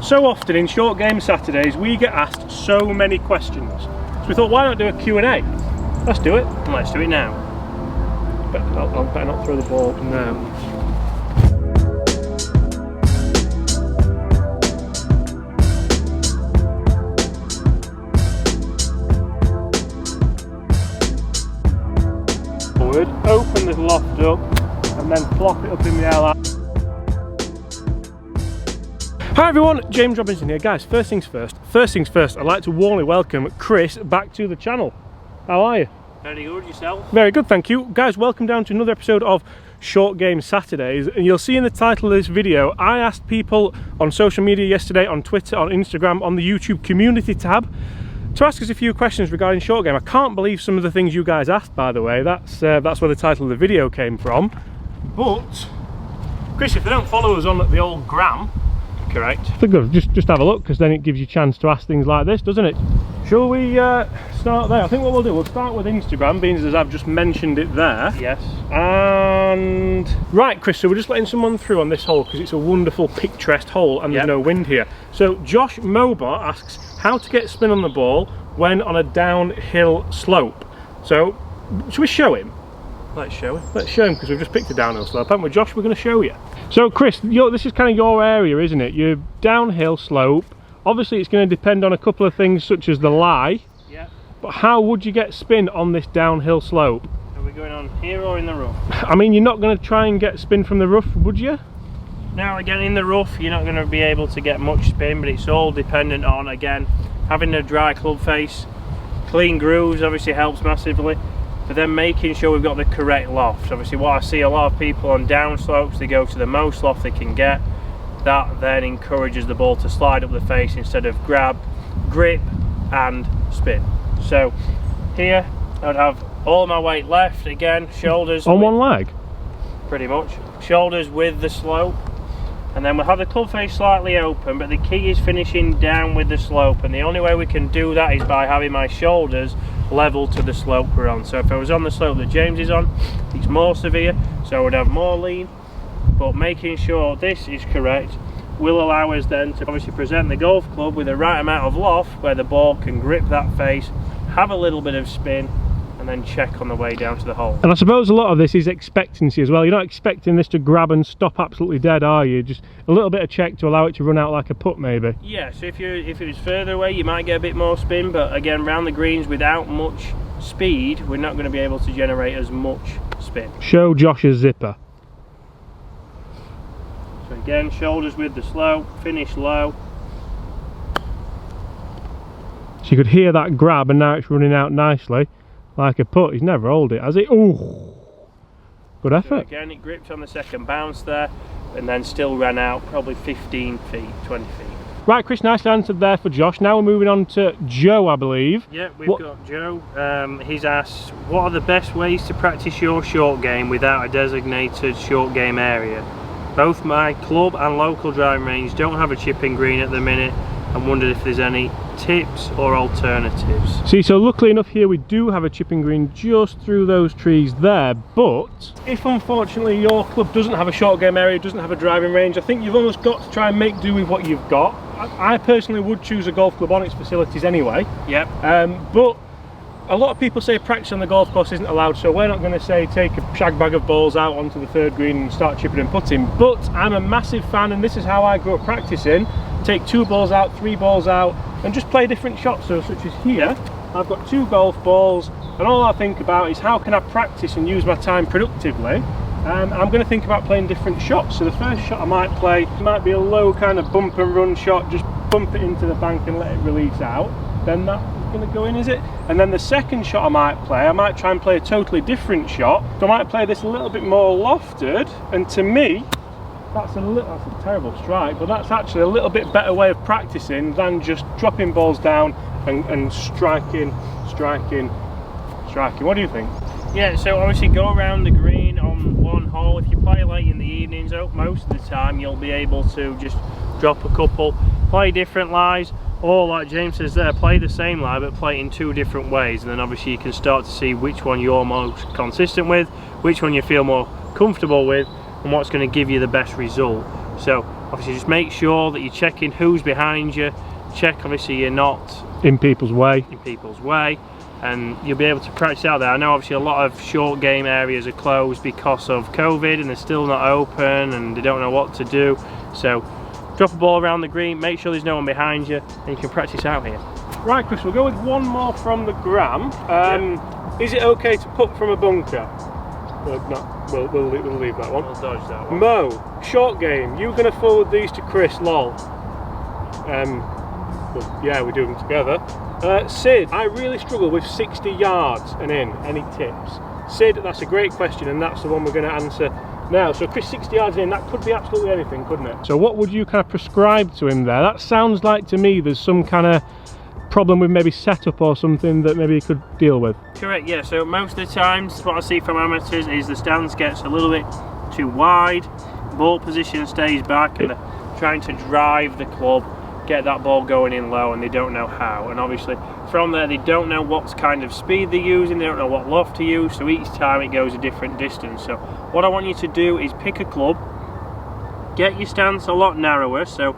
So often in short game Saturdays we get asked so many questions. So we thought, why not do a Q&A? Let's do it. And let's do it now. But I'll better not throw the ball now. Forward, open the loft up and then flop it up in the air like. Hi everyone, James Robinson here. Guys, first things first, I'd like to warmly welcome Chris back to the channel. How are you? Very good, yourself? Very good, thank you. Guys, welcome down to another episode of Short Game Saturdays. And you'll see in the title of this video, I asked people on social media yesterday, on Twitter, on Instagram, on the YouTube community tab, to ask us a few questions regarding short game. I can't believe some of the things you guys asked, by the way. That's where the title of the video came from. But, Chris, if they don't follow us on the old gram, correct? I think I'll just have a look, because then it gives you a chance to ask things like this, doesn't it? Shall we start there? I think what we'll do, we'll start with Instagram, being as I've just mentioned it there. Yes. And right, Chris, so we're just letting someone through on this hole because it's a wonderful picturesque hole and there's no wind here. So Josh Mobot asks how to get spin on the ball when on a downhill slope. So should we show him? Let's show him. Let's show him, because we've just picked a downhill slope, haven't we? Josh, we're going to show you. So Chris, this is kind of your area, isn't it? Your downhill slope. Obviously it's going to depend on a couple of things such as the lie. Yeah. But how would you get spin on this downhill slope? Are we going on here or in the rough? I mean, you're not going to try and get spin from the rough, would you? Now again, in the rough you're not going to be able to get much spin, but it's all dependent on, again, having a dry club face. Clean grooves obviously helps massively, but then making sure we've got the correct loft. Obviously what I see a lot of people on down slopes, they go to the most loft they can get. That then encourages the ball to slide up the face instead of grab, grip and spin. So here I would have all my weight left, again, shoulders on one leg? Pretty much. Shoulders with the slope. And then we'll have the club face slightly open, but the key is finishing down with the slope, and the only way we can do that is by having my shoulders level to the slope we're on. So if I was on the slope that James is on, it's more severe, so I would have more lean, but making sure this is correct will allow us then to obviously present the golf club with the right amount of loft where the ball can grip that face, have a little bit of spin, and then check on the way down to the hole. And I suppose a lot of this is expectancy as well. You're not expecting this to grab and stop absolutely dead, are you? Just a little bit of check to allow it to run out like a putt, maybe. Yeah, so if it was further away you might get a bit more spin, but again, round the greens without much speed we're not going to be able to generate as much spin. Show Josh's zipper. So again, shoulders with the slope, finish low. So you could hear that grab, and now it's running out nicely like a putt. He's never rolled it, has he? Ooh, good effort. So again, it gripped on the second bounce there, and then still ran out probably 15 feet, 20 feet. Right, Chris, nicely answered there for Josh. Now we're moving on to Joe, I believe. Yeah, we've got Joe. He's asked, what are the best ways to practice your short game without a designated short game area? Both my club and local driving range don't have a chipping green at the minute, and wondered if there's any tips or alternatives. See, so luckily enough here we do have a chipping green just through those trees there, but if unfortunately your club doesn't have a short game area, doesn't have a driving range, I think you've almost got to try and make do with what you've got. I personally would choose a golf club on its facilities anyway. Yep. But a lot of people say practice on the golf course isn't allowed, so we're not going to say take a shag bag of balls out onto the third green and start chipping and putting. But I'm a massive fan, and this is how I grew up practicing. Take 2 balls out, 3 balls out, and just play different shots. So such as here, I've got 2 golf balls, and all I think about is how can I practice and use my time productively. I'm going to think about playing different shots. So the first shot I might play might be a low kind of bump and run shot, just bump it into the bank and let it release out. Then that's going to go in, is it? And then the second shot I might try and play a totally different shot. So I might play this a little bit more lofted, and to me that's a terrible strike, but that's actually a little bit better way of practicing than just dropping balls down and striking. What do you think? Yeah, so obviously go around the green on one hole. If you play late in the evenings, most of the time you'll be able to just drop a couple, play different lies, or like James says there, play the same lie but play it in 2 different ways, and then obviously you can start to see which one you're most consistent with, which one you feel more comfortable with, and what's going to give you the best result. So obviously just make sure that you're checking who's behind you. Check obviously you're not in people's way. And you'll be able to practice out there. I know obviously a lot of short game areas are closed because of COVID and they're still not open and they don't know what to do. So drop a ball around the green, make sure there's no one behind you, and you can practice out here. Right, Chris, we'll go with one more from the gram. Is it okay to putt from a bunker? No, we'll leave that one. We'll dodge that one. Mo, short game, you going to forward these to Chris, lol. Well, yeah, we do them together. Sid, I really struggle with 60 yards and in. Any tips? Sid, that's a great question, and that's the one we're going to answer now. So Chris, 60 yards in, that could be absolutely anything, couldn't it? So what would you kind of prescribe to him there? That sounds like to me there's some kind of problem with maybe setup or something that maybe he could deal with. Correct, yeah. So most of the times what I see from amateurs is the stance gets a little bit too wide, ball position stays back, and they're trying to drive the club, get that ball going in low, and they don't know how. And obviously from there they don't know what kind of speed they're using, they don't know what loft to use, so each time it goes a different distance. So what I want you to do is pick a club, get your stance a lot narrower. So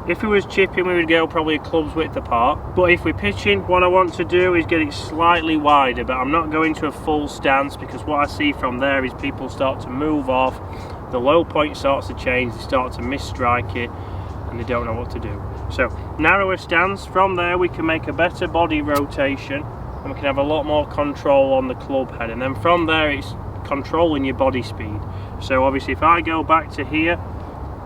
if we was chipping we would go probably a club's width apart, but if we're pitching, what I want to do is get it slightly wider, but I'm not going to a full stance, because what I see from there is people start to move off, the low point starts to change, they start to misstrike it, and they don't know what to do. So narrower stance, from there we can make a better body rotation and we can have a lot more control on the club head, and then from there it's controlling your body speed. So obviously if I go back to here,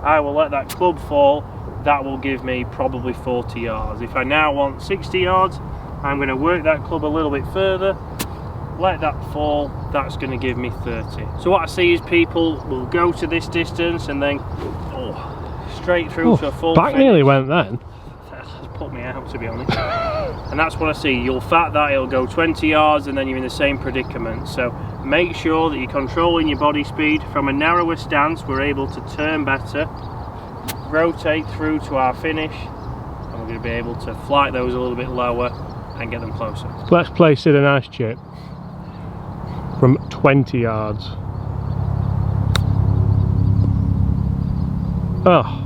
I will let that club fall, that will give me probably 40 yards. If I now want 60 yards, I'm going to work that club a little bit further, let that fall, that's going to give me 30. So what I see is people will go to this distance and then straight through to a full back finish. Nearly went then. That has put me out, to be honest. And that's what I see. You'll fat that, it'll go 20 yards and then you're in the same predicament. So make sure that you're controlling your body speed. From a narrower stance we're able to turn better, rotate through to our finish, and we're going to be able to flight those a little bit lower and get them closer. Let's play Sid a nice chip from 20 yards. Oh.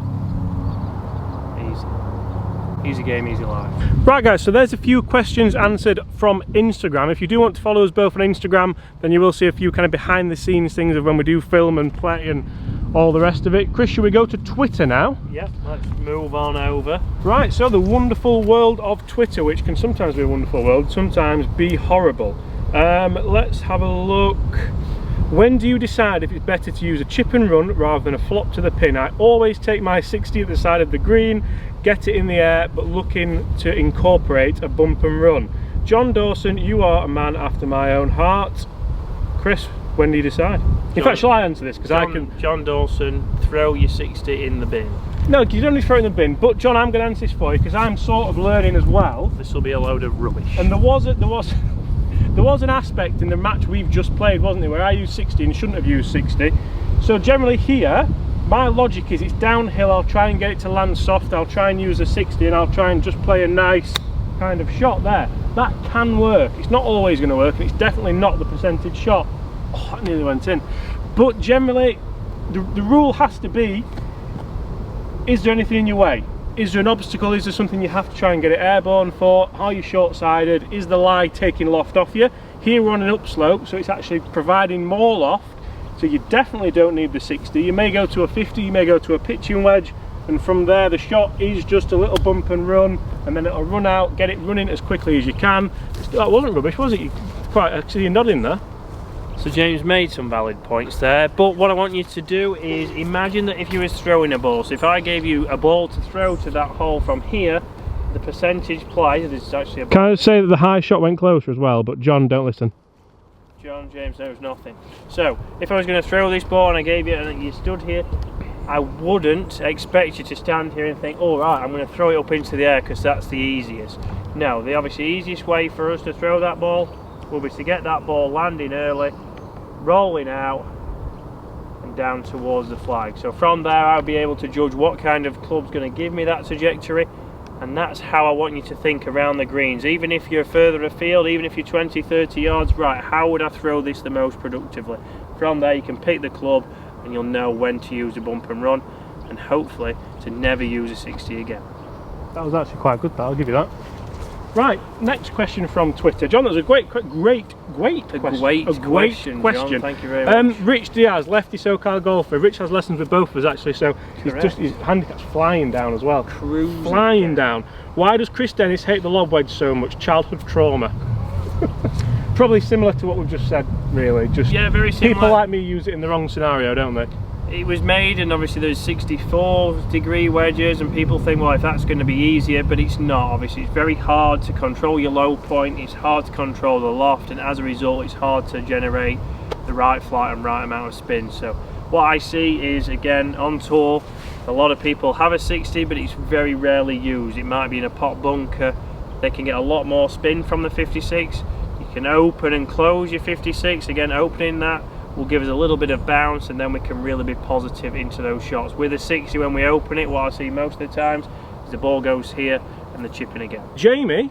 Easy game, easy life. Right guys, so there's a few questions answered from Instagram. If you do want to follow us both on Instagram, then you will see a few kind of behind the scenes things of when we do film and play and all the rest of it. Chris, should we go to Twitter now? Yep, let's move on over. Right, so the wonderful world of Twitter, which can sometimes be a wonderful world, sometimes be horrible. Let's have a look. When do you decide if it's better to use a chip and run rather than a flop to the pin? I always take my 60 at the side of the green, get it in the air, but looking to incorporate a bump and run. John Dawson, you are a man after my own heart. Chris, when do you decide? In fact, shall I answer this? Because I can. John Dawson, throw your 60 in the bin. No, you don't need to throw it in the bin. But John, I'm going to answer this for you because I'm sort of learning as well. This will be a load of rubbish. And there was an aspect in the match we've just played, wasn't there, where I used 60 and shouldn't have used 60. So generally here, my logic is it's downhill, I'll try and get it to land soft, I'll try and use a 60 and I'll try and just play a nice kind of shot there. That can work. It's not always going to work, and it's definitely not the percentage shot. Oh, that nearly went in. But generally, the rule has to be, is there anything in your way? Is there an obstacle? Is there something you have to try and get it airborne for? Are you short-sided? Is the lie taking loft off you? Here we're on an upslope, so it's actually providing more loft, so you definitely don't need the 60. You may go to a 50, you may go to a pitching wedge, and from there the shot is just a little bump and run, and then it'll run out, get it running as quickly as you can. That wasn't rubbish, was it? Actually, you're nodding there. So James made some valid points there, but what I want you to do is imagine that if you was throwing a ball, so if I gave you a ball to throw to that hole from here, the percentage play, this is actually a ball. Can I say that the high shot went closer as well, but John, don't listen. John, James knows nothing. So, if I was going to throw this ball and I gave you it and you stood here, I wouldn't expect you to stand here and think, all right, I'm going to throw it up into the air because that's the easiest. No, the obviously easiest way for us to throw that ball will be to get that ball landing early, rolling out and down towards the flag. So from there I'll be able to judge what kind of club's going to give me that trajectory, and that's how I want you to think around the greens. Even if you're further afield, even if you're 20-30 yards, right, how would I throw this the most productively? From there you can pick the club and you'll know when to use a bump and run. and hopefully to never use a 60 again. That was actually quite good, I'll give you that. Right, next question from Twitter. John, that was a great question. John, thank you very much. Rich Diaz, lefty SoCal golfer. Rich has lessons with both of us actually, so his handicap's flying down as well. Cruising flying down. Why does Chris Dennis hate the lob wedge so much? Childhood trauma. Probably similar to what we've just said, really. Just yeah, very similar. People like me use it in the wrong scenario, don't they? It was made, and obviously there's 64-degree wedges, and people think, well, if that's going to be easier, but it's not. Obviously it's very hard to control your low point, it's hard to control the loft, and as a result it's hard to generate the right flight and right amount of spin. So what I see is, again, on tour a lot of people have a 60, but it's very rarely used. It might be in a pot bunker. They can get a lot more spin from the 56. You can open and close your 56. Again, opening that will give us a little bit of bounce, and then we can really be positive into those shots. With a 60, when we open it, what I see most of the times is the ball goes here and the chipping again. Jamie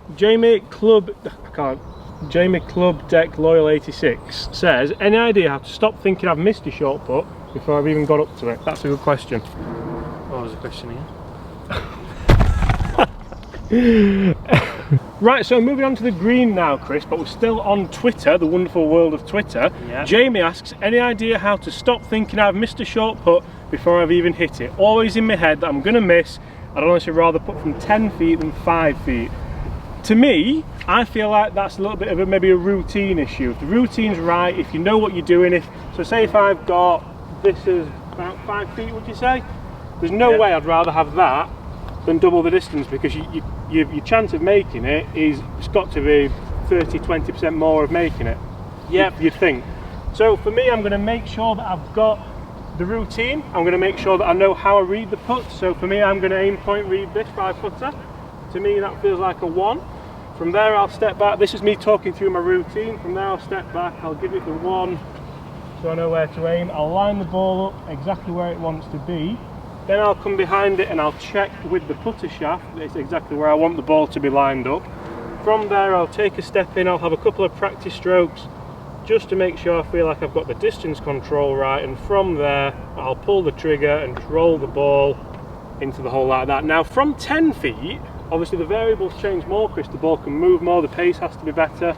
Club Deck Loyal 86 says, any idea how to stop thinking I've missed a short put before I've even got up to it? That's a good question. What was the question here? Right, so moving on to the green now, Chris, but we're still on Twitter, the wonderful world of Twitter. Yeah. Jamie asks, any idea how to stop thinking I've missed a short put before I've even hit it? Always in my head that I'm going to miss. I'd honestly rather put from 10 feet than 5 feet. To me, I feel like that's a little bit of maybe a routine issue. If the routine's right, if you know what you're doing, so say if I've got, this is about 5 feet, would you say? There's no way I'd rather have that than double the distance, because your chance of making it is, it's got to be 30-20% more of making it. Yep, you'd think. So for me, I'm going to make sure that I've got the routine. I'm going to make sure that I know how I read the putt. So for me, I'm going to aim point read this 5-footer. To me, that feels like a 1. From there, I'll step back. This is me talking through my routine. From there, I'll step back. I'll give it the 1, so I know where to aim. I'll line the ball up exactly where it wants to be. Then I'll come behind it and I'll check with the putter shaft that it's exactly where I want the ball to be lined up. From there, I'll take a step in. I'll have a couple of practice strokes just to make sure I feel like I've got the distance control right, and from there I'll pull the trigger and just roll the ball into the hole like that. Now from 10 feet, obviously the variables change more, Chris. The ball can move more, the pace has to be better.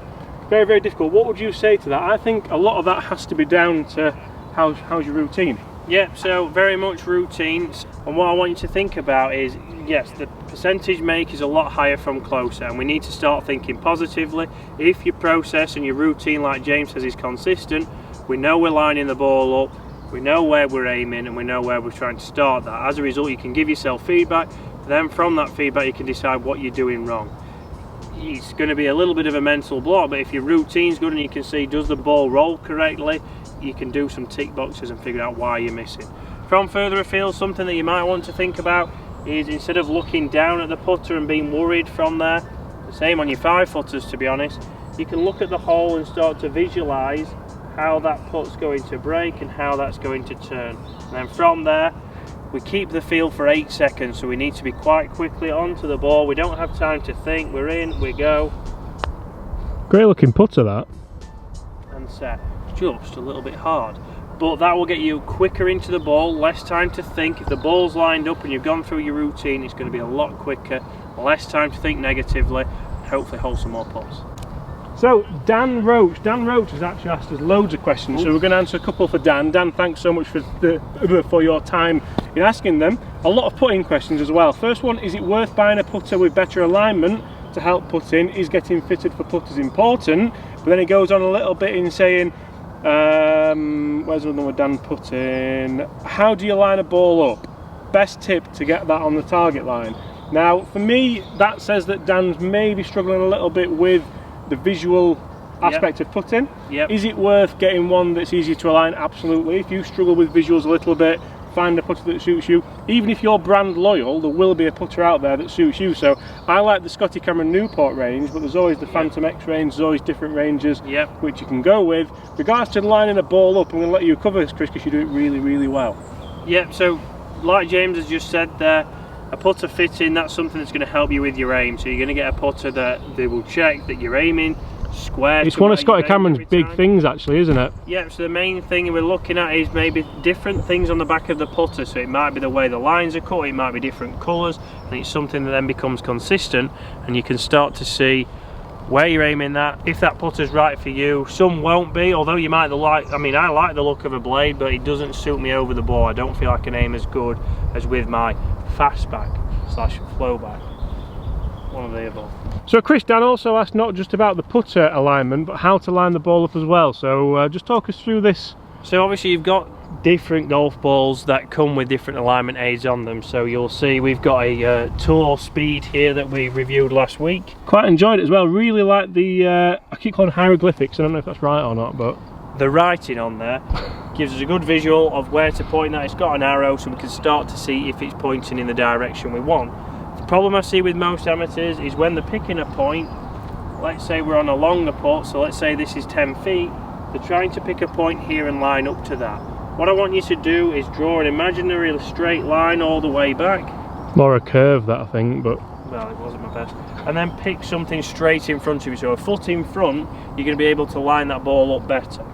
Very, very difficult. What would you say to that? I think a lot of that has to be down to how's your routine? Yeah, so very much routines, and what I want you to think about is, yes, the percentage make is a lot higher from closer, and we need to start thinking positively. If your process and your routine, like James says, is consistent, we know we're lining the ball up, we know where we're aiming, and we know where we're trying to start that. As a result, you can give yourself feedback, then from that feedback you can decide what you're doing wrong. It's going to be a little bit of a mental block, but if your routine's good and you can see, does the ball roll correctly, you can do some tick boxes and figure out why you're missing. From further afield, something that you might want to think about is, instead of looking down at the putter and being worried from there, the same on your 5-footers to be honest, you can look at the hole and start to visualise how that putt's going to break and how that's going to turn. And then from there, we keep the field for 8 seconds, so we need to be quite quickly onto the ball. We don't have time to think, we're in, we go. Great looking putter, that. And set. Just a little bit hard, but that will get you quicker into the ball, less time to think. If the ball's lined up and you've gone through your routine, it's going to be a lot quicker, less time to think negatively, and hopefully hold some more putts. So Dan Roach has actually asked us loads of questions. So we're going to answer a couple for Dan. Dan, thanks so much for your time in asking them. A lot of putting questions as well. First one, is it worth buying a putter with better alignment to help putting? Is getting fitted for putters important? But then he goes on a little bit in saying, where's another one Dan put in? How do you line a ball up? Best tip to get that on the target line. Now, for me, that says that Dan's maybe struggling a little bit with the visual aspect of putting. Is it worth getting one that's easier to align? Absolutely. If you struggle with visuals a little bit, find a putter that suits you. Even if you're brand loyal, there will be a putter out there that suits you. So I like the Scotty Cameron Newport range, but there's always the Phantom X range, there's always different ranges which you can go with. Regards to lining a ball up, I'm going to let you cover this, Chris, because you do it really, really well. So like James has just said there, a putter fitting, that's something that's going to help you with your aim. So you're going to get a putter that they will check that you're aiming square. It's one of Scotty Cameron's big things actually, isn't it? Yeah, so the main thing we're looking at is maybe different things on the back of the putter. So it might be the way the lines are cut, it might be different colours, and it's something that then becomes consistent, and you can start to see where you're aiming that, if that putter's right for you. Some won't be, although you might like, I mean, I like the look of a blade, but it doesn't suit me over the ball. I don't feel I can aim as good as with my fastback / flowback. One of the above. So Chris, Dan also asked not just about the putter alignment, but how to line the ball up as well. So just talk us through this. So obviously you've got different golf balls that come with different alignment aids on them. So you'll see we've got a Tour Speed here that we reviewed last week. Quite enjoyed it as well. Really like the, I keep calling hieroglyphics. I don't know if that's right or not, but the writing on there gives us a good visual of where to point that. It's got an arrow, so we can start to see if it's pointing in the direction we want. The problem I see with most amateurs is when they're picking a point, let's say we're on a longer putt, so let's say this is 10 feet, they're trying to pick a point here and line up to that. What I want you to do is draw an imaginary straight line all the way back. More a curve, that I think, but well, it wasn't my best. And then pick something straight in front of you. So a foot in front, you're going to be able to line that ball up better.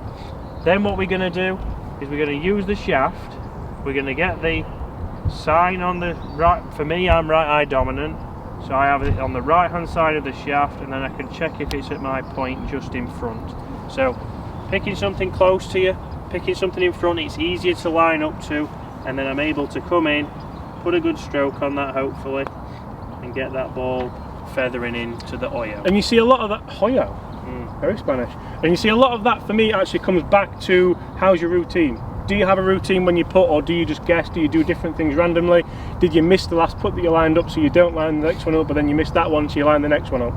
Then what we're going to do is we're going to use the shaft. We're going to get the sign on the right. For me, I'm right eye dominant, so I have it on the right hand side of the shaft, and then I can check if it's at my point just in front. So picking something close to you, picking something in front, it's easier to line up to, and then I'm able to come in, put a good stroke on that hopefully, and get that ball feathering into the hoyo. And you see a lot of that hoyo, very Spanish. And you see a lot of that for me actually comes back to how's your routine. Do you have a routine when you putt, or do you just guess? Do you do different things randomly? Did you miss the last putt that you lined up, so you don't line the next one up, but then you miss that one, so you line the next one up?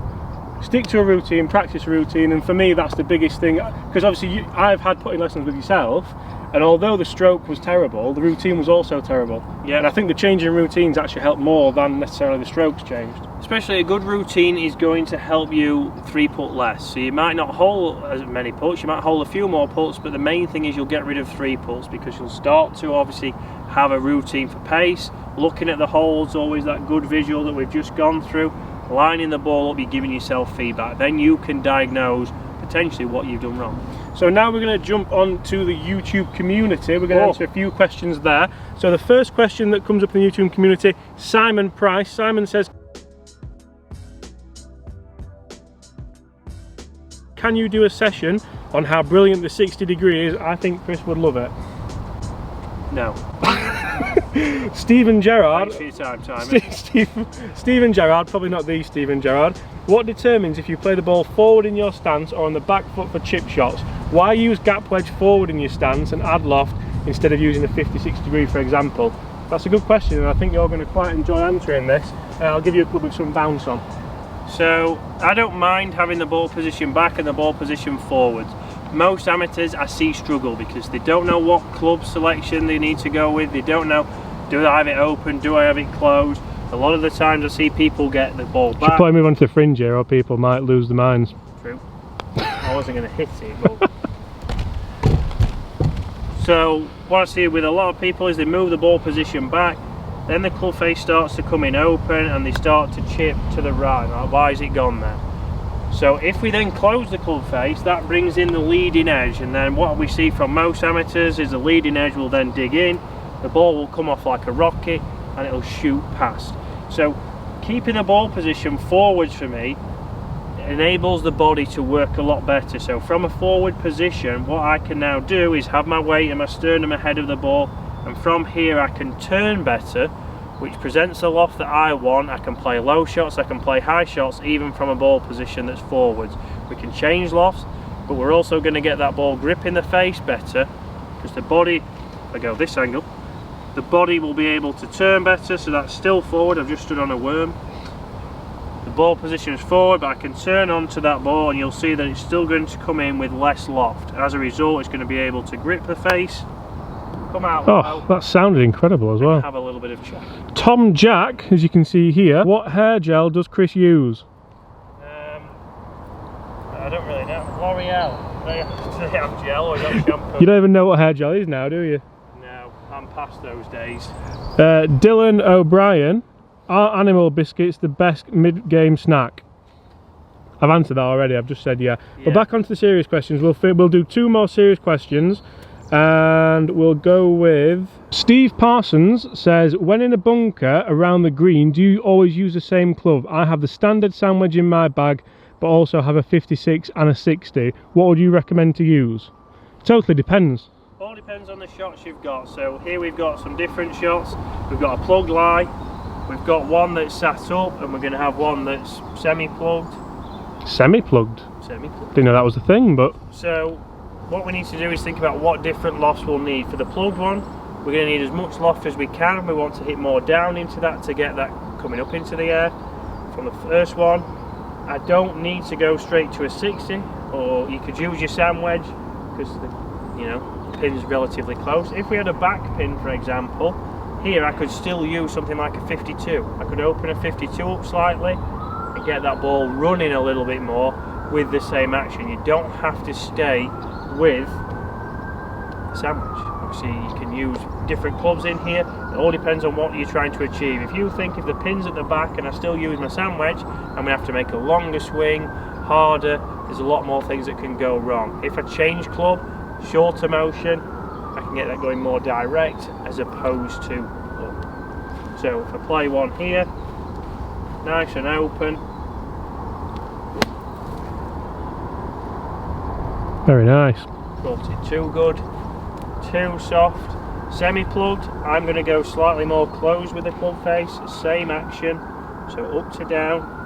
Stick to a routine, practice a routine, and for me that's the biggest thing, because obviously I've had putting lessons with yourself, and although the stroke was terrible, the routine was also terrible. Yeah. And I think the change in routines actually helped more than necessarily the strokes changed. Especially a good routine is going to help you 3-putt less. So you might not hole as many putts, you might hole a few more putts, but the main thing is you'll get rid of 3 putts, because you'll start to obviously have a routine for pace. Looking at the holes, always that good visual that we've just gone through. Lining the ball up, you're giving yourself feedback. Then you can diagnose potentially what you've done wrong. So now we're going to jump on to the YouTube community. We're going to answer a few questions there. So the first question that comes up in the YouTube community, Simon Price. Simon says, can you do a session on how brilliant the 60 degree is? I think Chris would love it. No. Stephen Gerrard. Thanks for your time, Simon. Stephen Gerrard, probably not the Stephen Gerrard. What determines if you play the ball forward in your stance or on the back foot for chip shots? Why use gap wedge forward in your stance and add loft instead of using a 56 degree, for example? That's a good question, and I think you're going to quite enjoy answering this. I'll give you a club with some bounce on. So I don't mind having the ball position back and the ball position forwards. Most amateurs I see struggle because they don't know what club selection they need to go with. They don't know, do I have it open, do I have it closed? A lot of the times I see people get the ball back. Should probably move on to the fringe here, or people might lose their minds. True. I wasn't going to hit it, but... So what I see with a lot of people is they move the ball position back, then the club face starts to come in open and they start to chip to the right. Like, why is it gone there? So if we then close the club face, that brings in the leading edge, and then what we see from most amateurs is the leading edge will then dig in, the ball will come off like a rocket and it'll shoot past. So keeping the ball position forwards for me enables the body to work a lot better. So from a forward position, what I can now do is have my weight and my sternum ahead of the ball, and from here I can turn better, which presents a loft that I want. I can play low shots, I can play high shots, even from a ball position that's forwards. We can change lofts, but we're also going to get that ball grip in the face better, because the body, if I go this angle, the body will be able to turn better. So that's still forward, I've just stood on a worm. The ball position is forward, but I can turn onto that ball and you'll see that it's still going to come in with less loft. As a result, it's going to be able to grip the face, come out low. That sounded incredible as well. Have a little bit of chat. Tom Jack, as you can see here, what hair gel does Chris use? I don't really know. L'Oreal. Do they have gel or is that shampoo? You don't even know what hair gel is now, do you? No, I'm past those days. Dylan O'Brien, are animal biscuits the best mid-game snack? I've answered that already. I've just said yeah. Yeah. But back onto the serious questions. We'll do 2 more serious questions, and we'll go with Steve Parsons says, when in a bunker around the green, do you always use the same club? I have the standard sandwich in my bag, but also have a 56 and a 60. What would you recommend to use? Totally depends. All depends on the shots you've got. So here we've got some different shots. We've got a plugged lie, we've got one that's sat up, and we're going to have one that's semi-plugged. Semi-plugged? Semi-plugged. Didn't know that was a thing, but... So what we need to do is think about what different lofts we'll need. For the plugged one, we're going to need as much loft as we can. We want to hit more down into that to get that coming up into the air. From the first one, I don't need to go straight to a 60, or you could use your sand wedge because the pin's relatively close. If we had a back pin, for example, here I could still use something like a 52. I could open a 52 up slightly and get that ball running a little bit more with the same action. You don't have to stay with the sandwich. Obviously you can use different clubs in here. It all depends on what you're trying to achieve. If you think if the pin's at the back and I still use my sand wedge, I'm going to have to make a longer swing, harder, there's a lot more things that can go wrong. If I change club, shorter motion, I can get that going more direct as opposed to up. So if I play one here, nice and open. Very nice. Brought it too good, too soft. Semi-plugged, I'm going to go slightly more closed with the club face, same action, so up to down.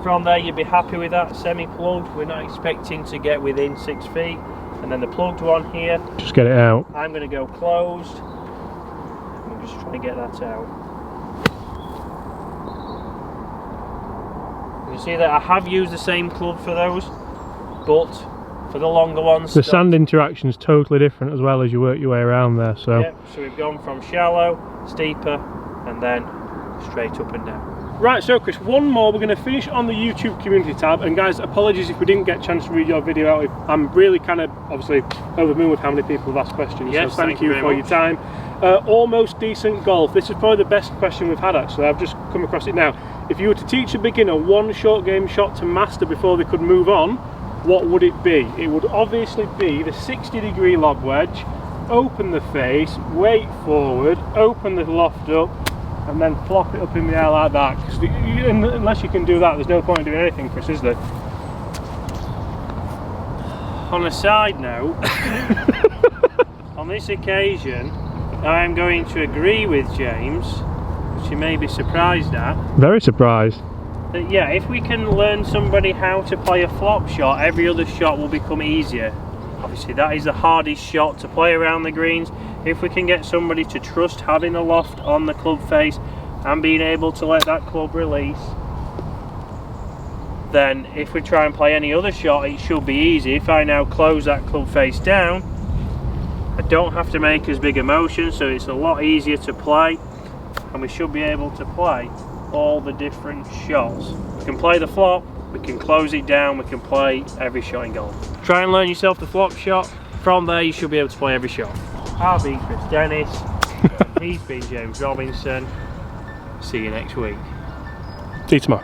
From there you'd be happy with that. Semi-plugged, we're not expecting to get within 6 feet. And then the plugged one here, just get it out. I'm going to go closed. I'm just trying to get that out. You can see that I have used the same club for those, but for the longer ones, the sand interaction is totally different as well as you work your way around there. So yep, so we've gone from shallow, steeper, and then straight up and down. Right, so Chris, one more. We're going to finish on the YouTube community tab, and guys, apologies if we didn't get a chance to read your video out. I'm really kind of obviously over the moon with how many people have asked questions. Yes, so thank you for very your time. Almost decent golf. This is probably the best question we've had actually. I've just come across it now. If you were to teach a beginner one short game shot to master before they could move on, what would it be? It would obviously be the 60-degree lob wedge, open the face, weight forward, open the loft up, and then flop it up in the air like that. Because unless you can do that, there's no point in doing anything, Chris, is there? On a side note, on this occasion, I am going to agree with James, which you may be surprised at. Very surprised. That yeah, if we can learn somebody how to play a flop shot, every other shot will become easier. Obviously that is the hardest shot to play around the greens. If we can get somebody to trust having a loft on the club face and being able to let that club release, then if we try and play any other shot, it should be easy. If I now close that club face down, I don't have to make as big a motion, so it's a lot easier to play, and we should be able to play all the different shots. We can play the flop, we can close it down, we can play every shot in golf. Try and learn yourself the flop shot. From there you should be able to play every shot. I've been Chris Dennis, he's been James Robinson. See you next week. See you tomorrow.